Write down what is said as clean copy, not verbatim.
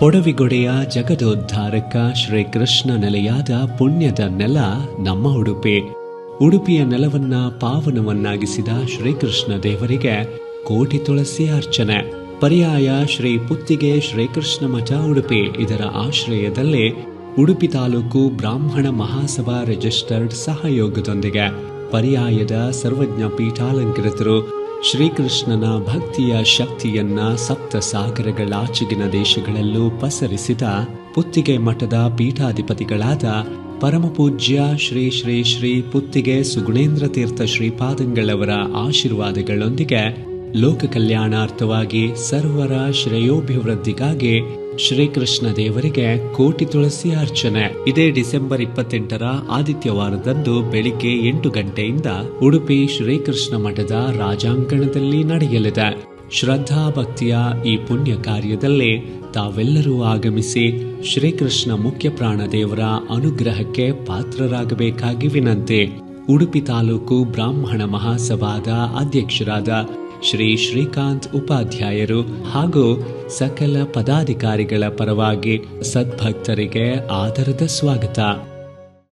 ಪೊಡವಿಗೊಡೆಯ ಜಗದೋದ್ಧಾರಕ ಶ್ರೀಕೃಷ್ಣ ನೆಲೆಯಾದ ಪುಣ್ಯದ ನೆಲ ನಮ್ಮ ಉಡುಪಿ. ಉಡುಪಿಯ ನೆಲವನ್ನ ಪಾವನವನ್ನಾಗಿಸಿದ ಶ್ರೀಕೃಷ್ಣ ದೇವರಿಗೆ ಕೋಟಿ ತುಳಸಿ ಅರ್ಚನೆ. ಪರ್ಯಾಯ ಶ್ರೀ ಪುತ್ತಿಗೆ ಶ್ರೀಕೃಷ್ಣ ಮಠ ಉಡುಪಿ ಇದರ ಆಶ್ರಯದಲ್ಲಿ ಉಡುಪಿ ತಾಲೂಕು ಬ್ರಾಹ್ಮಣ ಮಹಾಸಭಾ ರಿಜಿಸ್ಟರ್ಡ್ ಸಹಯೋಗದೊಂದಿಗೆ ಪರ್ಯಾಯದ ಸರ್ವಜ್ಞ ಪೀಠಾಲಂಕೃತರು ಶ್ರೀಕೃಷ್ಣನ ಭಕ್ತಿಯ ಶಕ್ತಿಯನ್ನ ಸಪ್ತ ಸಾಗರಗಳಾಚೆಗಿನ ದೇಶಗಳಲ್ಲೂ ಪಸರಿಸಿದ ಪುತ್ತಿಗೆ ಮಠದ ಪೀಠಾಧಿಪತಿಗಳಾದ ಪರಮಪೂಜ್ಯ ಶ್ರೀ ಶ್ರೀ ಶ್ರೀ ಪುತ್ತಿಗೆ ಸುಗುಣೇಂದ್ರ ತೀರ್ಥ ಶ್ರೀಪಾದಂಗಳವರ ಆಶೀರ್ವಾದಗಳೊಂದಿಗೆ ಲೋಕ ಕಲ್ಯಾಣಾರ್ಥವಾಗಿ ಸರ್ವರ ಶ್ರೇಯೋಭಿವೃದ್ಧಿಗಾಗಿ ಶ್ರೀಕೃಷ್ಣ ದೇವರಿಗೆ ಕೋಟಿ ತುಳಸಿ ಅರ್ಚನೆ. ಇದೇ ಡಿಸೆಂಬರ್ 28ರ ಆದಿತ್ಯವಾರದಂದು ಬೆಳಿಗ್ಗೆ 8 ಗಂಟೆಯಿಂದ ಉಡುಪಿ ಶ್ರೀಕೃಷ್ಣ ಮಠದ ರಾಜಾಂಗಣದಲ್ಲಿ ನಡೆಯಲಿದೆ. ಶ್ರದ್ಧಾ ಭಕ್ತಿಯ ಈ ಪುಣ್ಯ ಕಾರ್ಯದಲ್ಲಿ ತಾವೆಲ್ಲರೂ ಆಗಮಿಸಿ ಶ್ರೀಕೃಷ್ಣ ಮುಖ್ಯ ಪ್ರಾಣ ದೇವರ ಅನುಗ್ರಹಕ್ಕೆ ಪಾತ್ರರಾಗಬೇಕಾಗಿ ವಿನಂತಿ. ಉಡುಪಿ ತಾಲೂಕು ಬ್ರಾಹ್ಮಣ ಮಹಾಸಭಾದ ಅಧ್ಯಕ್ಷರಾದ ಶ್ರೀ ಶ್ರೀಕಾಂತ್ ಉಪಾಧ್ಯಾಯರು ಹಾಗೂ ಸಕಲ ಪದಾಧಿಕಾರಿಗಳ ಪರವಾಗಿ ಸದ್ಭಕ್ತರಿಗೆ ಆದರದ ಸ್ವಾಗತ.